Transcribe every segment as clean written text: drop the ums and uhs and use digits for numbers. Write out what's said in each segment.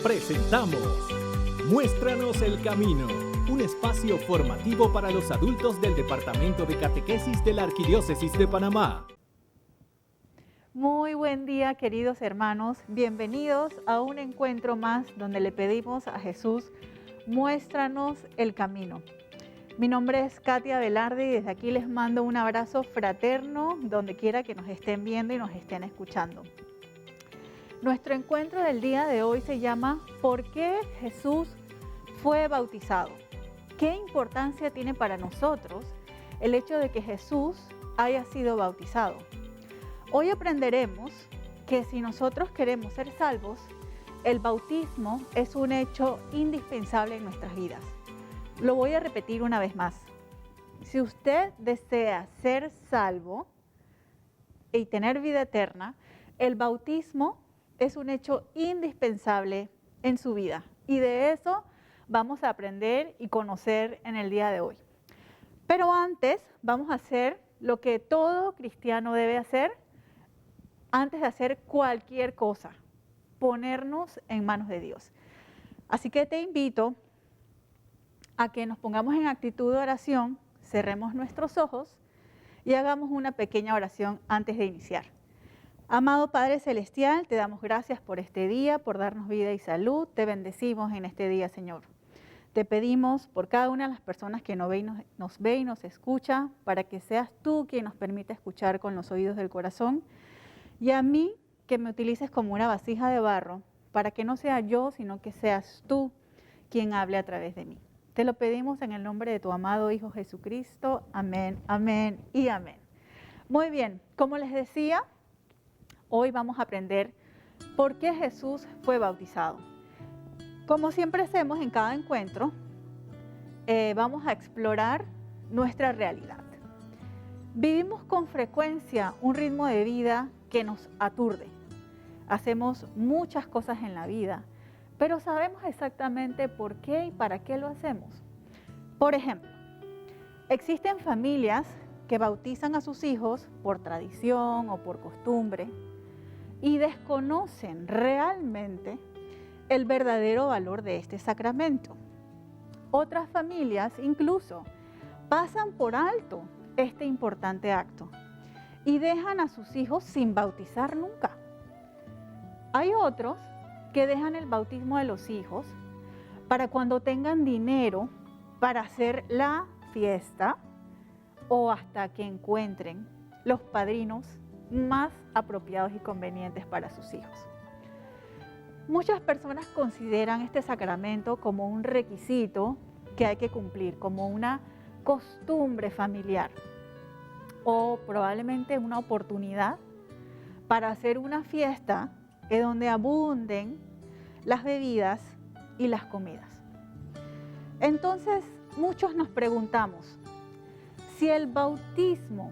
Presentamos Muéstranos el Camino, un espacio formativo para los adultos del Departamento de Catequesis de la Arquidiócesis de Panamá. Muy buen día, queridos hermanos. Bienvenidos a un encuentro más donde le pedimos a Jesús, muéstranos el camino. Mi nombre es Katia Velarde y desde aquí les mando un abrazo fraterno donde quiera que nos estén viendo y nos estén escuchando. Nuestro encuentro del día de hoy se llama ¿Por qué Jesús fue bautizado? ¿Qué importancia tiene para nosotros el hecho de que Jesús haya sido bautizado? Hoy aprenderemos que si nosotros queremos ser salvos, el bautismo es un hecho indispensable en nuestras vidas. Lo voy a repetir una vez más. Si usted desea ser salvo y tener vida eterna, el bautismo es un hecho indispensable en su vida. Y de eso vamos a aprender y conocer en el día de hoy. Pero antes vamos a hacer lo que todo cristiano debe hacer antes de hacer cualquier cosa, ponernos en manos de Dios. Así que te invito a que nos pongamos en actitud de oración, cerremos nuestros ojos y hagamos una pequeña oración antes de iniciar. Amado Padre Celestial, te damos gracias por este día, por darnos vida y salud. Te bendecimos en este día, Señor. Te pedimos por cada una de las personas que nos ve y nos escucha, para que seas tú quien nos permita escuchar con los oídos del corazón. Y a mí, que me utilices como una vasija de barro, para que no sea yo, sino que seas tú quien hable a través de mí. Te lo pedimos en el nombre de tu amado Hijo Jesucristo. Amén, amén y amén. Muy bien, como les decía, hoy vamos a aprender por qué Jesús fue bautizado. Como siempre hacemos en cada encuentro, vamos a explorar nuestra realidad. Vivimos con frecuencia un ritmo de vida que nos aturde. Hacemos muchas cosas en la vida, pero sabemos exactamente por qué y para qué lo hacemos. Por ejemplo, existen familias que bautizan a sus hijos por tradición o por costumbre y desconocen realmente el verdadero valor de este sacramento. Otras familias incluso pasan por alto este importante acto y dejan a sus hijos sin bautizar nunca. Hay otros que dejan el bautismo de los hijos para cuando tengan dinero para hacer la fiesta o hasta que encuentren los padrinos más apropiados y convenientes para sus hijos. Muchas personas consideran este sacramento como un requisito que hay que cumplir, como una costumbre familiar o probablemente una oportunidad para hacer una fiesta en donde abunden las bebidas y las comidas. Entonces, muchos nos preguntamos, si el bautismo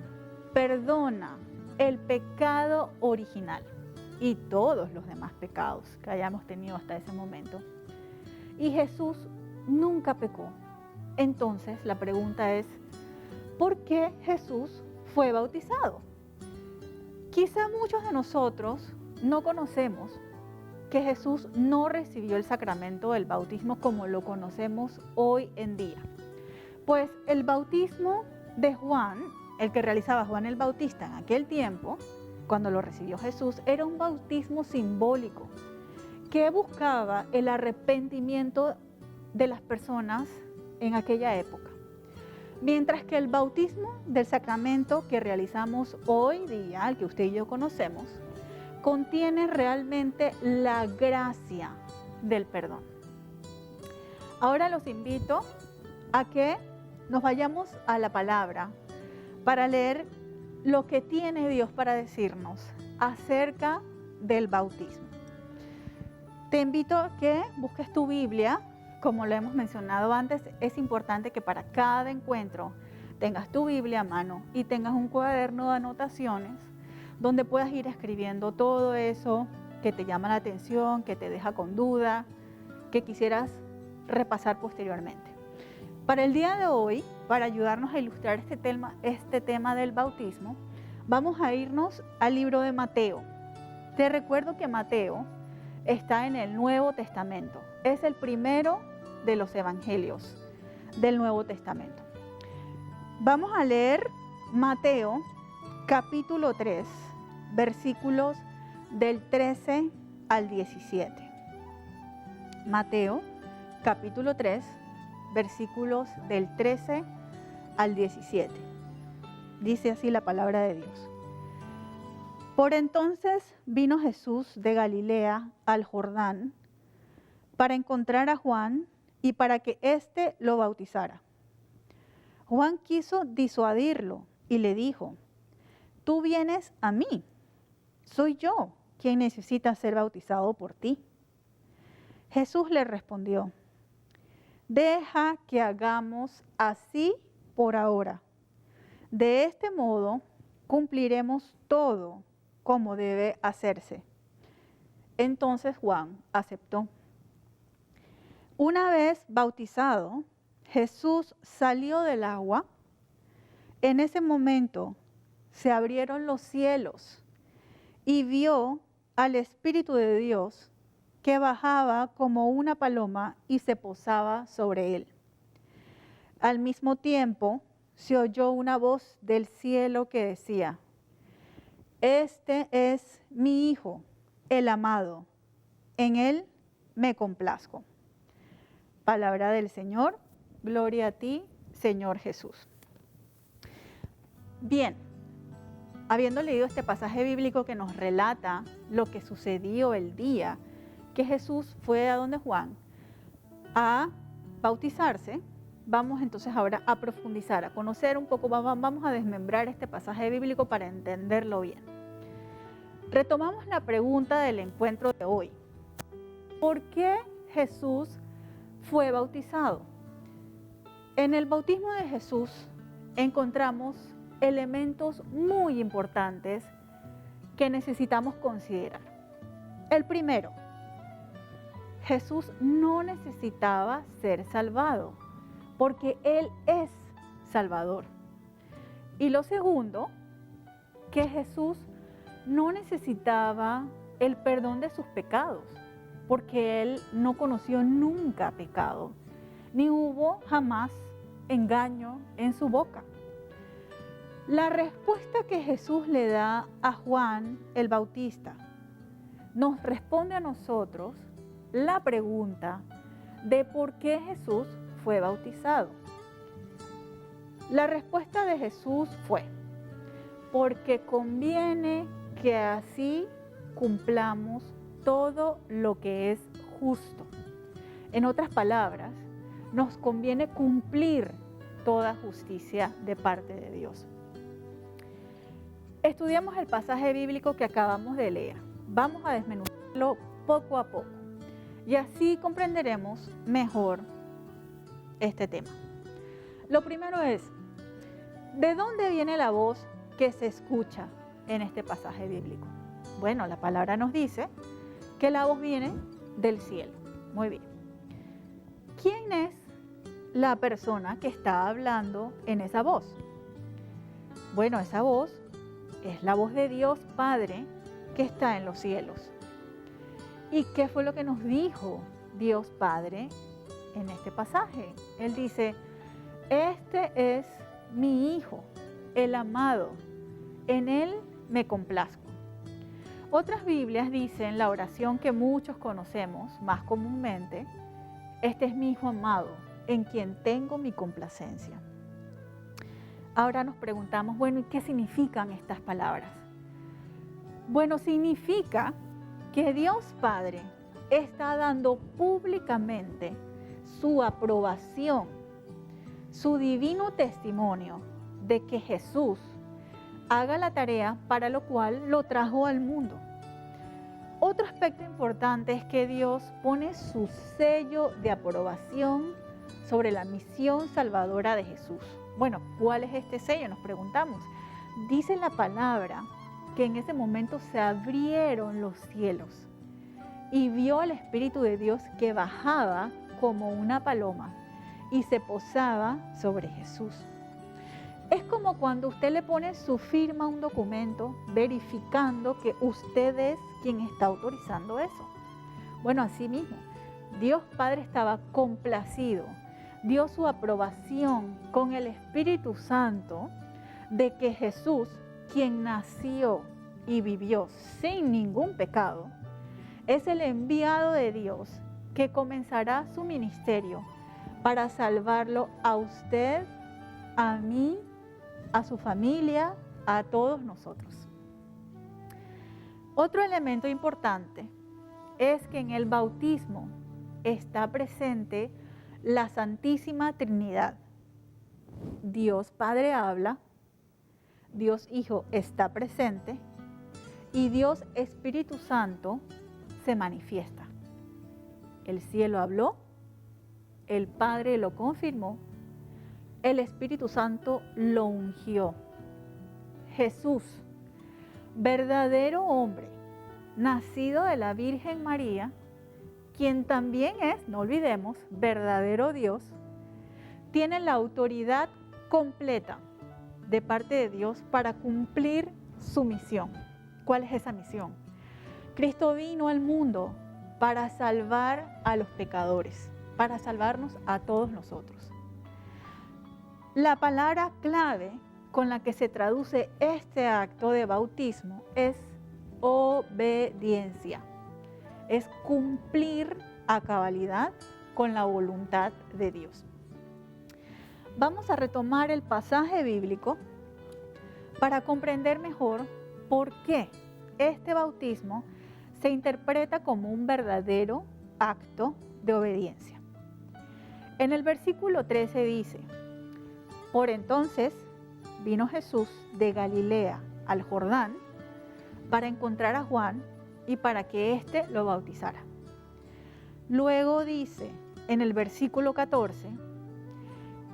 perdona el pecado original y todos los demás pecados que hayamos tenido hasta ese momento, y Jesús nunca pecó, entonces la pregunta es, ¿por qué Jesús fue bautizado? Quizá muchos de nosotros no conocemos que Jesús no recibió el sacramento del bautismo como lo conocemos hoy en día. Pues el bautismo de Juan, el que realizaba Juan el Bautista en aquel tiempo, cuando lo recibió Jesús, era un bautismo simbólico que buscaba el arrepentimiento de las personas en aquella época. Mientras que el bautismo del sacramento que realizamos hoy día, el que usted y yo conocemos, contiene realmente la gracia del perdón. Ahora los invito a que nos vayamos a la palabra para leer lo que tiene Dios para decirnos acerca del bautismo. Te invito a que busques tu Biblia. Como lo hemos mencionado antes, es importante que para cada encuentro tengas tu Biblia a mano y tengas un cuaderno de anotaciones donde puedas ir escribiendo todo eso que te llama la atención, que te deja con duda, que quisieras repasar posteriormente. Para el día de hoy, para ayudarnos a ilustrar este tema del bautismo, vamos a irnos al libro de Mateo. Te recuerdo que Mateo está en el Nuevo Testamento. Es el primero de los evangelios del Nuevo Testamento. Vamos a leer Mateo capítulo 3, versículos del 13 al 17. Mateo capítulo 3, versículos del 13 al 17. Dice así la palabra de Dios. Por entonces vino Jesús de Galilea al Jordán para encontrar a Juan y para que éste lo bautizara. Juan quiso disuadirlo y le dijo: tú vienes a mí, soy yo quien necesita ser bautizado por ti. Jesús le respondió: deja que hagamos así por ahora. De este modo cumpliremos todo como debe hacerse. Entonces Juan aceptó. Una vez bautizado, Jesús salió del agua. En ese momento se abrieron los cielos y vio al Espíritu de Dios que bajaba como una paloma y se posaba sobre él. Al mismo tiempo se oyó una voz del cielo que decía: este es mi Hijo, el amado, en él me complazco. Palabra del Señor, gloria a ti, Señor Jesús. Bien, habiendo leído este pasaje bíblico que nos relata lo que sucedió el día que Jesús fue a donde Juan a bautizarse, vamos entonces ahora a profundizar, a conocer un poco, vamos a desmembrar este pasaje bíblico para entenderlo bien. Retomamos la pregunta del encuentro de hoy. ¿Por qué Jesús fue bautizado? En el bautismo de Jesús encontramos elementos muy importantes que necesitamos considerar. El primero, Jesús no necesitaba ser salvado, porque Él es Salvador. Y lo segundo, que Jesús no necesitaba el perdón de sus pecados, porque Él no conoció nunca pecado, ni hubo jamás engaño en su boca. La respuesta que Jesús le da a Juan el Bautista nos responde a nosotros la pregunta de por qué Jesús fue bautizado. La respuesta de Jesús fue: porque conviene que así cumplamos todo lo que es justo. En otras palabras, nos conviene cumplir toda justicia de parte de Dios. Estudiamos el pasaje bíblico que acabamos de leer. Vamos a desmenuzarlo poco a poco y así comprenderemos mejor este tema. Lo primero es, ¿de dónde viene la voz que se escucha en este pasaje bíblico? Bueno, la palabra nos dice que la voz viene del cielo. Muy bien. ¿Quién es la persona que está hablando en esa voz? Bueno, esa voz es la voz de Dios Padre que está en los cielos. ¿Y qué fue lo que nos dijo Dios Padre en este pasaje? Él dice: este es mi Hijo, el amado, en él me complazco. Otras Biblias dicen la oración que muchos conocemos más comúnmente: este es mi Hijo amado, en quien tengo mi complacencia. Ahora nos preguntamos, bueno, ¿y qué significan estas palabras? Bueno, significa que Dios Padre está dando públicamente su aprobación, su divino testimonio de que Jesús haga la tarea para lo cual lo trajo al mundo. Otro aspecto importante es que Dios pone su sello de aprobación sobre la misión salvadora de Jesús. Bueno, ¿cuál es este sello? Nos preguntamos. Dice la palabra que en ese momento se abrieron los cielos y vio al Espíritu de Dios que bajaba como una paloma y se posaba sobre Jesús. Es como cuando usted le pone su firma a un documento verificando que usted es quien está autorizando eso. Bueno, así mismo, Dios Padre estaba complacido, dio su aprobación con el Espíritu Santo de que Jesús, quien nació y vivió sin ningún pecado, es el enviado de Dios que comenzará su ministerio para salvarlo a usted, a mí, a su familia, a todos nosotros. Otro elemento importante es que en el bautismo está presente la Santísima Trinidad. Dios Padre habla, Dios Hijo está presente y Dios Espíritu Santo se manifiesta. El cielo habló, el Padre lo confirmó, el Espíritu Santo lo ungió. Jesús, verdadero hombre, nacido de la Virgen María, quien también es, no olvidemos, verdadero Dios, tiene la autoridad completa de parte de Dios para cumplir su misión. ¿Cuál es esa misión? Cristo vino al mundo para salvar a los pecadores, para salvarnos a todos nosotros. La palabra clave con la que se traduce este acto de bautismo es obediencia. Es cumplir a cabalidad con la voluntad de Dios. Vamos a retomar el pasaje bíblico para comprender mejor por qué este bautismo se interpreta como un verdadero acto de obediencia. En el versículo 13 dice: por entonces vino Jesús de Galilea al Jordán para encontrar a Juan y para que éste lo bautizara. Luego dice en el versículo 14,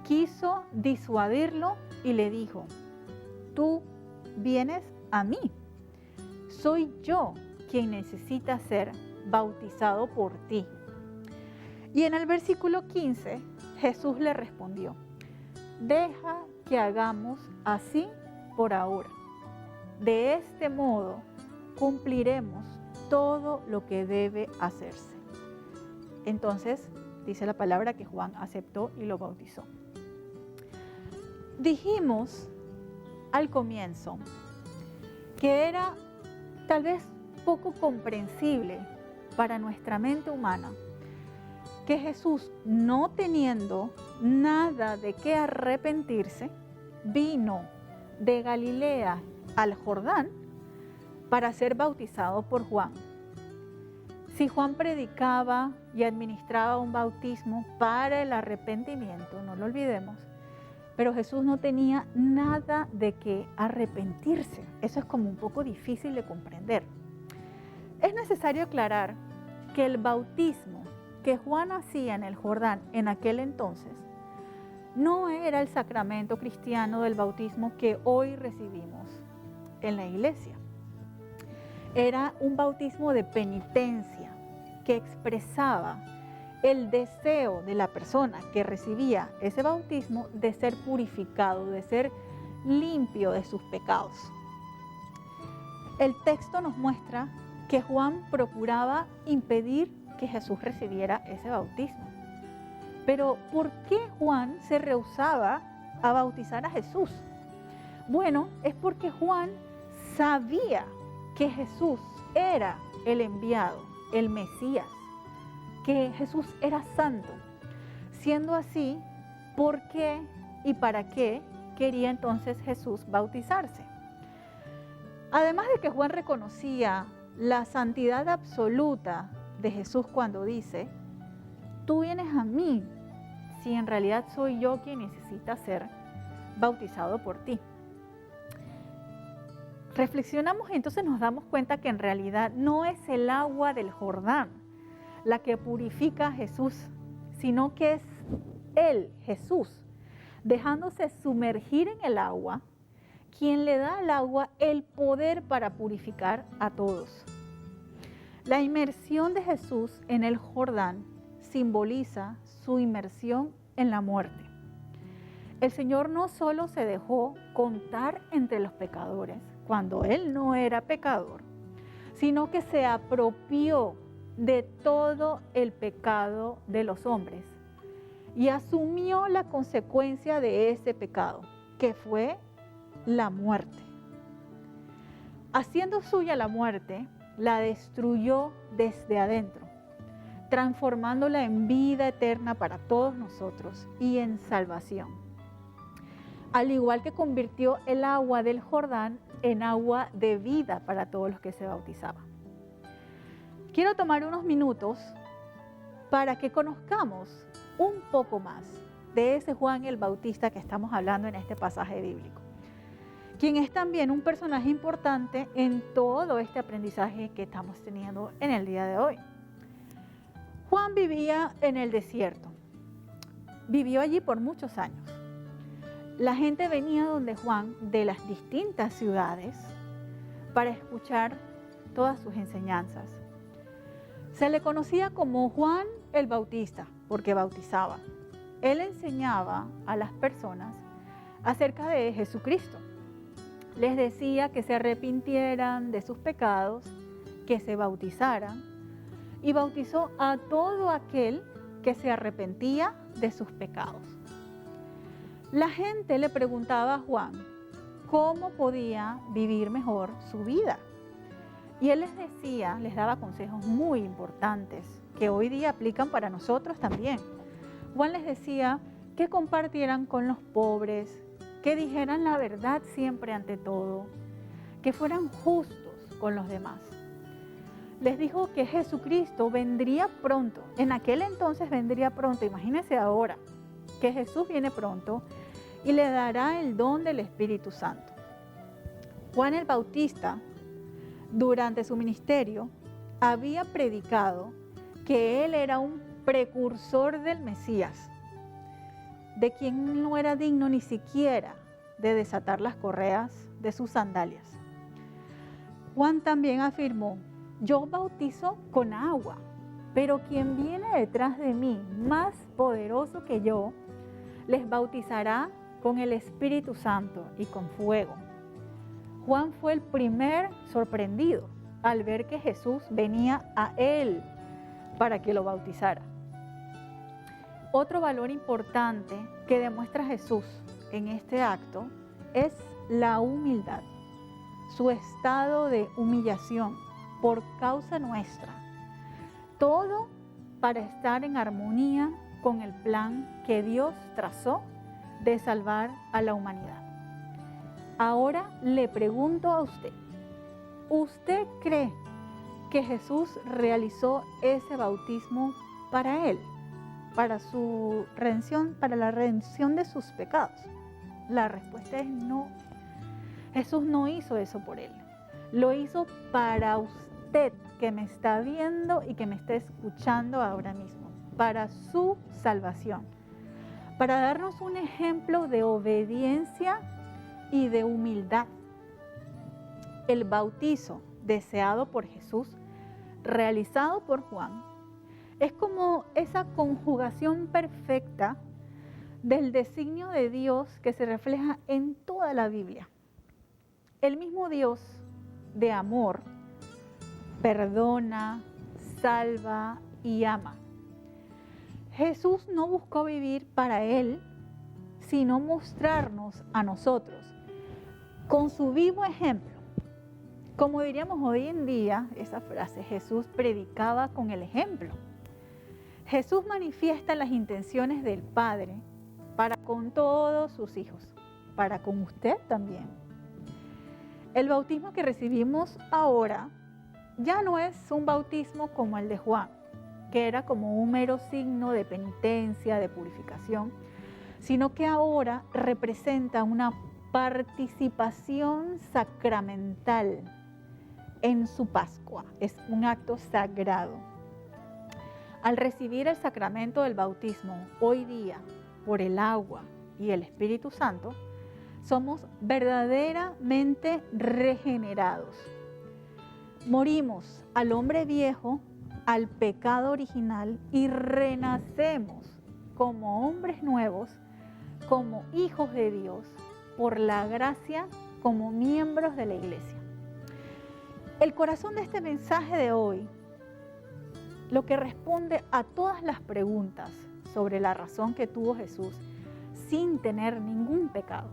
quiso disuadirlo y le dijo: tú vienes a mí, soy yo quien necesita ser bautizado por ti. Y en el versículo 15, Jesús le respondió: deja que hagamos así por ahora. De este modo cumpliremos todo lo que debe hacerse. Entonces, dice la palabra que Juan aceptó y lo bautizó. Dijimos al comienzo que era tal vez poco comprensible para nuestra mente humana que Jesús, no teniendo nada de qué arrepentirse, vino de Galilea al Jordán para ser bautizado por Juan. Si Juan predicaba y administraba un bautismo para el arrepentimiento, no lo olvidemos, pero Jesús no tenía nada de qué arrepentirse. Eso es como un poco difícil de comprender. Es necesario aclarar que el bautismo que Juan hacía en el Jordán en aquel entonces no era el sacramento cristiano del bautismo que hoy recibimos en la iglesia. Era un bautismo de penitencia que expresaba el deseo de la persona que recibía ese bautismo de ser purificado, de ser limpio de sus pecados. El texto nos muestra que Juan procuraba impedir que Jesús recibiera ese bautismo. Pero ¿por qué Juan se rehusaba a bautizar a Jesús? Bueno, es porque Juan sabía que Jesús era el enviado, el Mesías, que Jesús era santo. Siendo así, ¿por qué y para qué quería entonces Jesús bautizarse? Además de que Juan reconocía la santidad absoluta de Jesús cuando dice: tú vienes a mí, si en realidad soy yo quien necesita ser bautizado por ti. Reflexionamos y entonces nos damos cuenta que en realidad no es el agua del Jordán la que purifica a Jesús, sino que es Él, Jesús, dejándose sumergir en el agua, quien le da al agua el poder para purificar a todos. La inmersión de Jesús en el Jordán simboliza su inmersión en la muerte. El Señor no solo se dejó contar entre los pecadores cuando Él no era pecador, sino que se apropió de todo el pecado de los hombres y asumió la consecuencia de ese pecado, que fue la muerte. Haciendo suya la muerte, la destruyó desde adentro, transformándola en vida eterna para todos nosotros y en salvación. Al igual que convirtió el agua del Jordán en agua de vida para todos los que se bautizaban. Quiero tomar unos minutos para que conozcamos un poco más de ese Juan el Bautista que estamos hablando en este pasaje bíblico, quien es también un personaje importante en todo este aprendizaje que estamos teniendo en el día de hoy. Juan vivía en el desierto, vivió allí por muchos años. La gente venía donde Juan de las distintas ciudades para escuchar todas sus enseñanzas. Se le conocía como Juan el Bautista porque bautizaba. Él enseñaba a las personas acerca de Jesucristo. Les decía que se arrepintieran de sus pecados, que se bautizaran, y bautizó a todo aquel que se arrepentía de sus pecados. La gente le preguntaba a Juan cómo podía vivir mejor su vida. Y él les decía, les daba consejos muy importantes que hoy día aplican para nosotros también. Juan les decía que compartieran con los pobres, que dijeran la verdad siempre ante todo, que fueran justos con los demás. Les dijo que Jesucristo vendría pronto. En aquel entonces vendría pronto. Imagínense ahora que Jesús viene pronto y le dará el don del Espíritu Santo. Juan el Bautista, durante su ministerio, había predicado que él era un precursor del Mesías, de quien no era digno ni siquiera de desatar las correas de sus sandalias. Juan también afirmó: yo bautizo con agua, pero quien viene detrás de mí, más poderoso que yo, les bautizará con el Espíritu Santo y con fuego. Juan fue el primer sorprendido al ver que Jesús venía a él para que lo bautizara. Otro valor importante que demuestra Jesús en este acto es la humildad, su estado de humillación por causa nuestra. Todo para estar en armonía con el plan que Dios trazó de salvar a la humanidad. Ahora le pregunto a usted, ¿usted cree que Jesús realizó ese bautismo para él, para su redención, para la redención de sus pecados? La respuesta es no. Jesús no hizo eso por él. Lo hizo para usted que me está viendo y que me está escuchando ahora mismo, para su salvación, para darnos un ejemplo de obediencia y de humildad. El bautizo deseado por Jesús, realizado por Juan, es como esa conjugación perfecta del designio de Dios que se refleja en toda la Biblia. El mismo Dios de amor perdona, salva y ama. Jesús no buscó vivir para Él, sino mostrarnos a nosotros con su vivo ejemplo. Como diríamos hoy en día, esa frase, Jesús predicaba con el ejemplo. Jesús manifiesta las intenciones del Padre para con todos sus hijos, para con usted también. El bautismo que recibimos ahora ya no es un bautismo como el de Juan, que era como un mero signo de penitencia, de purificación, sino que ahora representa una participación sacramental en su Pascua. Es un acto sagrado. Al recibir el sacramento del bautismo hoy día por el agua y el Espíritu Santo, somos verdaderamente regenerados. Morimos al hombre viejo, al pecado original y renacemos como hombres nuevos, como hijos de Dios, por la gracia, como miembros de la iglesia. El corazón de este mensaje de hoy lo que responde a todas las preguntas sobre la razón que tuvo Jesús sin tener ningún pecado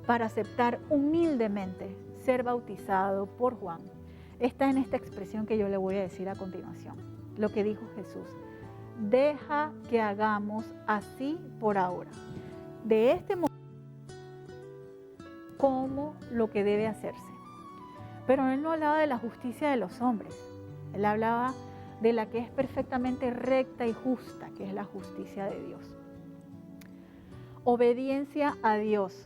para aceptar humildemente ser bautizado por Juan, está en esta expresión que yo le voy a decir a continuación. Lo que dijo Jesús: deja que hagamos así por ahora. De este modo, como lo que debe hacerse. Pero él no hablaba de la justicia de los hombres. Él hablaba de la que es perfectamente recta y justa, que es la justicia de Dios. Obediencia a Dios,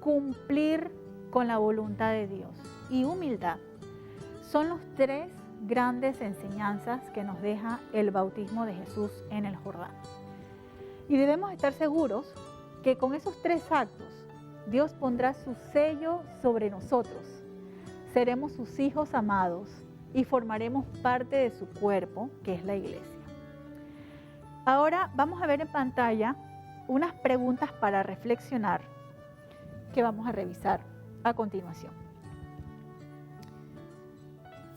cumplir con la voluntad de Dios y humildad son los tres grandes enseñanzas que nos deja el bautismo de Jesús en el Jordán. Y debemos estar seguros que con esos tres actos Dios pondrá su sello sobre nosotros. Seremos sus hijos amados y formaremos parte de su cuerpo, que es la iglesia. Ahora vamos a ver en pantalla unas preguntas para reflexionar que vamos a revisar a continuación.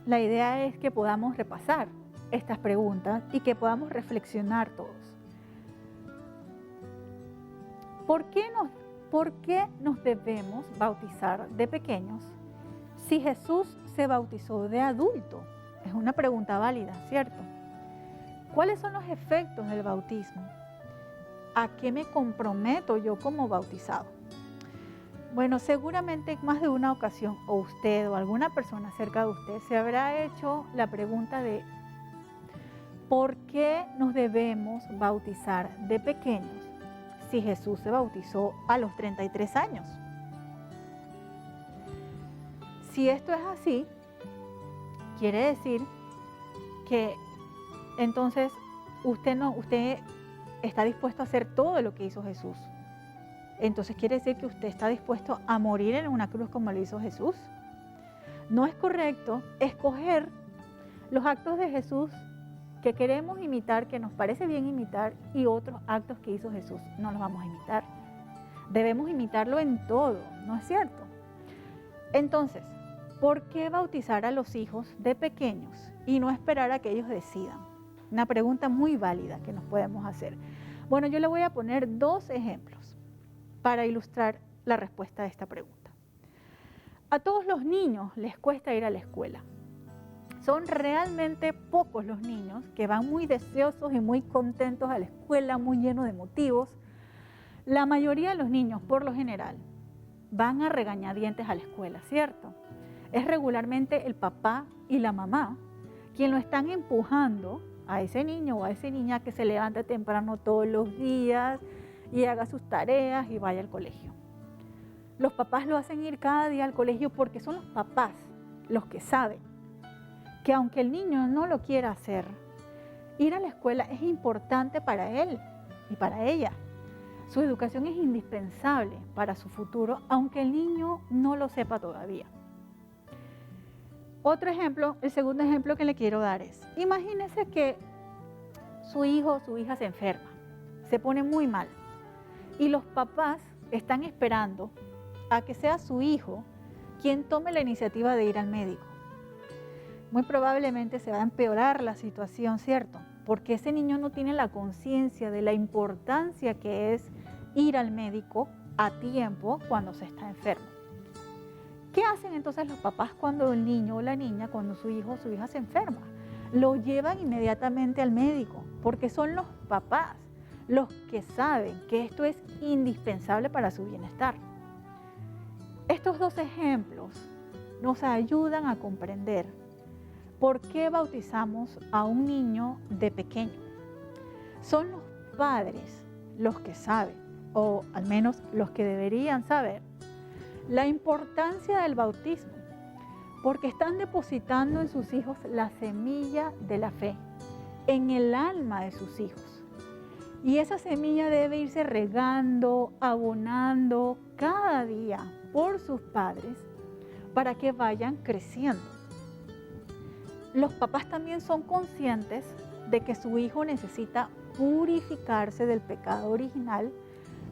La idea es que podamos repasar estas preguntas y que podamos reflexionar todos. ¿Por qué nos debemos bautizar de pequeños si Jesús se bautizó de adulto? Es una pregunta válida, ¿cierto? ¿Cuáles son los efectos del bautismo? ¿A qué me comprometo yo como bautizado? Bueno, seguramente en más de una ocasión, o usted o alguna persona cerca de usted se habrá hecho la pregunta de ¿por qué nos debemos bautizar de pequeños si Jesús se bautizó a los 33 años? Si esto es así, quiere decir que entonces usted está dispuesto a hacer todo lo que hizo Jesús. Entonces quiere decir que usted está dispuesto a morir en una cruz como lo hizo Jesús. No es correcto escoger los actos de Jesús que queremos imitar, que nos parece bien imitar, y otros actos que hizo Jesús no los vamos a imitar. Debemos imitarlo en todo, ¿no es cierto? Entonces, ¿por qué bautizar a los hijos de pequeños y no esperar a que ellos decidan? Una pregunta muy válida que nos podemos hacer. Bueno, yo le voy a poner dos ejemplos para ilustrar la respuesta a esta pregunta. A todos los niños les cuesta ir a la escuela. Son realmente pocos los niños que van muy deseosos y muy contentos a la escuela, muy llenos de motivos. La mayoría de los niños, por lo general, van a regañadientes a la escuela, ¿cierto? Es regularmente el papá y la mamá quien lo están empujando a ese niño o a esa niña que se levante temprano todos los días y haga sus tareas y vaya al colegio. Los papás lo hacen ir cada día al colegio porque son los papás los que saben que aunque el niño no lo quiera hacer, ir a la escuela es importante para él y para ella. Su educación es indispensable para su futuro, aunque el niño no lo sepa todavía. Otro ejemplo, el segundo ejemplo que le quiero dar es, imagínese que su hijo o su hija se enferma, se pone muy mal y los papás están esperando a que sea su hijo quien tome la iniciativa de ir al médico. Muy probablemente se va a empeorar la situación, ¿cierto? Porque ese niño no tiene la conciencia de la importancia que es ir al médico a tiempo cuando se está enfermo. ¿Qué hacen entonces los papás cuando el niño o la niña, cuando su hijo o su hija se enferma? Lo llevan inmediatamente al médico, porque son los papás los que saben que esto es indispensable para su bienestar. Estos dos ejemplos nos ayudan a comprender por qué bautizamos a un niño de pequeño. Son los padres los que saben, o al menos los que deberían saber, la importancia del bautismo, porque están depositando en sus hijos la semilla de la fe, en el alma de sus hijos. Y esa semilla debe irse regando, abonando cada día por sus padres para que vayan creciendo. Los papás también son conscientes de que su hijo necesita purificarse del pecado original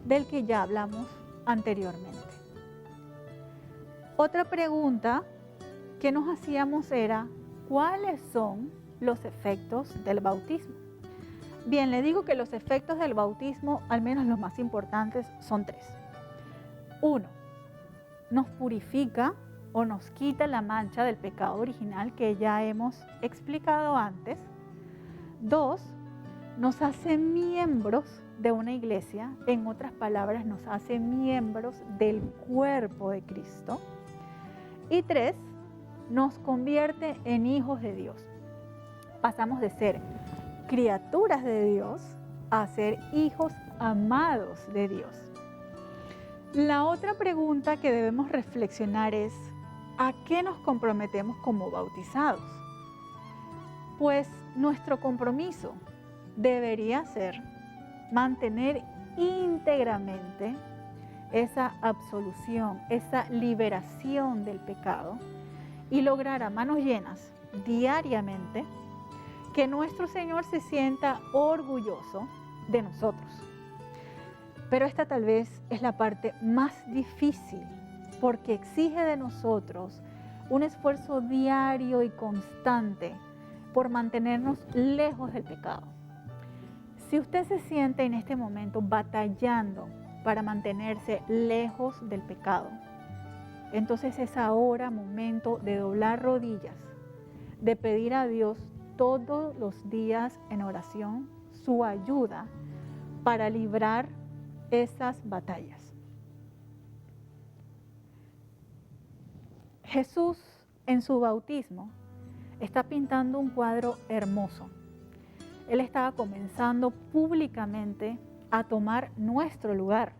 del que ya hablamos anteriormente. Otra pregunta que nos hacíamos era, ¿cuáles son los efectos del bautismo. Bien, le digo que los efectos del bautismo, al menos los más importantes, son 3. 1, nos purifica o nos quita la mancha del pecado original que ya hemos explicado antes. 2, nos hace miembros de una iglesia, en otras palabras, nos hace miembros del cuerpo de Cristo. Y 3, nos convierte en hijos de Dios. Pasamos de ser criaturas de Dios a ser hijos amados de Dios. La otra pregunta que debemos reflexionar es, ¿a qué nos comprometemos como bautizados? Pues nuestro compromiso debería ser mantener íntegramente esa absolución, esa liberación del pecado y lograr a manos llenas diariamente que nuestro Señor se sienta orgulloso de nosotros. Pero esta tal vez es la parte más difícil porque exige de nosotros un esfuerzo diario y constante por mantenernos lejos del pecado. Si usted se siente en este momento batallando para mantenerse lejos del pecado, entonces es ahora momento de doblar rodillas, de pedir a Dios todos los días en oración su ayuda para librar esas batallas. Jesús en su bautismo está pintando un cuadro hermoso. Él estaba comenzando públicamente a tomar nuestro lugar,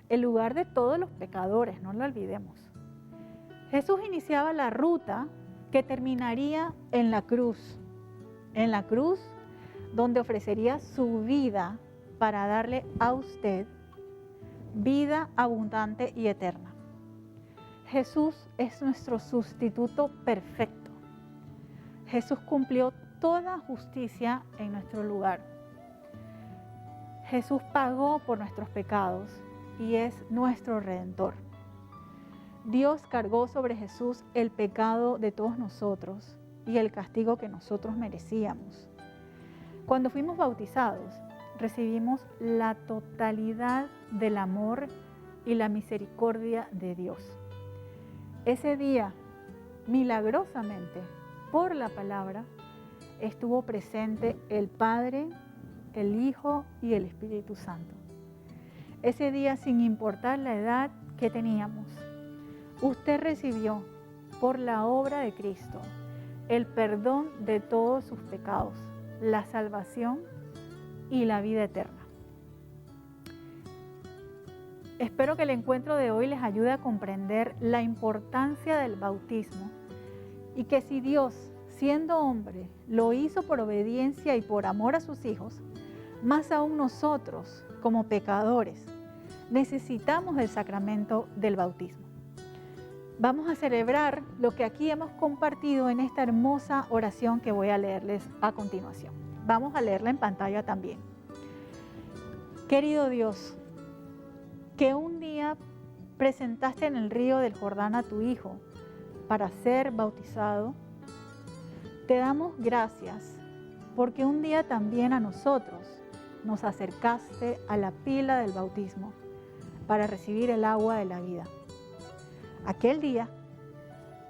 el lugar de todos los pecadores, no lo olvidemos. Jesús iniciaba la ruta que terminaría en la cruz donde ofrecería su vida para darle a usted vida abundante y eterna. Jesús es nuestro sustituto perfecto. Jesús cumplió toda justicia en nuestro lugar. Jesús pagó por nuestros pecados y es nuestro Redentor. Dios cargó sobre Jesús el pecado de todos nosotros y el castigo que nosotros merecíamos. Cuando fuimos bautizados, recibimos la totalidad del amor y la misericordia de Dios. Ese día, milagrosamente, por la palabra, estuvo presente el Padre, el Hijo y el Espíritu Santo. Ese día, sin importar la edad que teníamos, usted recibió por la obra de Cristo el perdón de todos sus pecados, la salvación y la vida eterna. Espero que el encuentro de hoy les ayude a comprender la importancia del bautismo y que si Dios, siendo hombre, lo hizo por obediencia y por amor a sus hijos, más aún nosotros, como pecadores, necesitamos del sacramento del bautismo. Vamos a celebrar lo que aquí hemos compartido en esta hermosa oración que voy a leerles a continuación. Vamos a leerla en pantalla también. Querido Dios, que un día presentaste en el río del Jordán a tu Hijo para ser bautizado, te damos gracias porque un día también a nosotros nos acercaste a la pila del bautismo para recibir el agua de la vida. Aquel día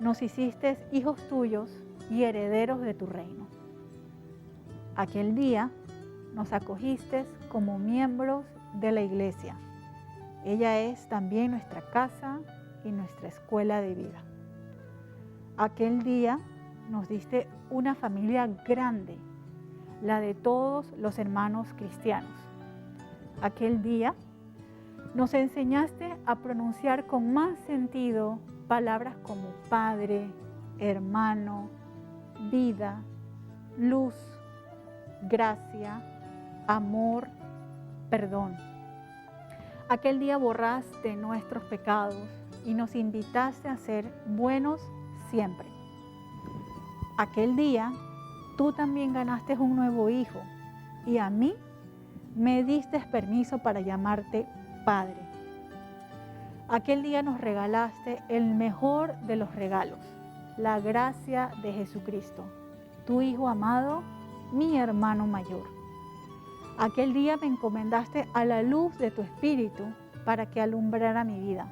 nos hiciste hijos tuyos y herederos de tu reino. Aquel día nos acogiste como miembros de la iglesia. Ella es también nuestra casa y nuestra escuela de vida. Aquel día nos diste una familia grande, la de todos los hermanos cristianos. Aquel día nos enseñaste a pronunciar con más sentido palabras como Padre, hermano, vida, luz, gracia, amor, perdón. Aquel día borraste nuestros pecados y nos invitaste a ser buenos siempre. Aquel día tú también ganaste un nuevo hijo y a mí me diste permiso para llamarte Padre. Aquel día nos regalaste el mejor de los regalos, la gracia de Jesucristo, tu Hijo amado, mi hermano mayor. Aquel día me encomendaste a la luz de tu Espíritu para que alumbrara mi vida.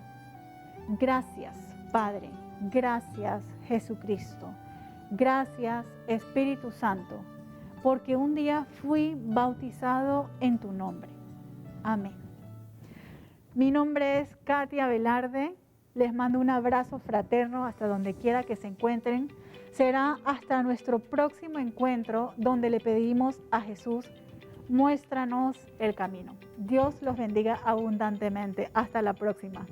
Gracias, Padre. Gracias, Jesucristo. Gracias, Espíritu Santo, porque un día fui bautizado en tu nombre. Amén. Mi nombre es Katia Velarde. Les mando un abrazo fraterno hasta donde quiera que se encuentren. Será hasta nuestro próximo encuentro donde le pedimos a Jesús, muéstranos el camino. Dios los bendiga abundantemente. Hasta la próxima.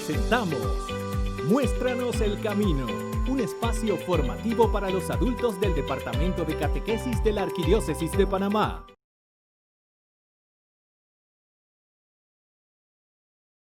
Presentamos Muéstranos el Camino, un espacio formativo para los adultos del Departamento de Catequesis de la Arquidiócesis de Panamá.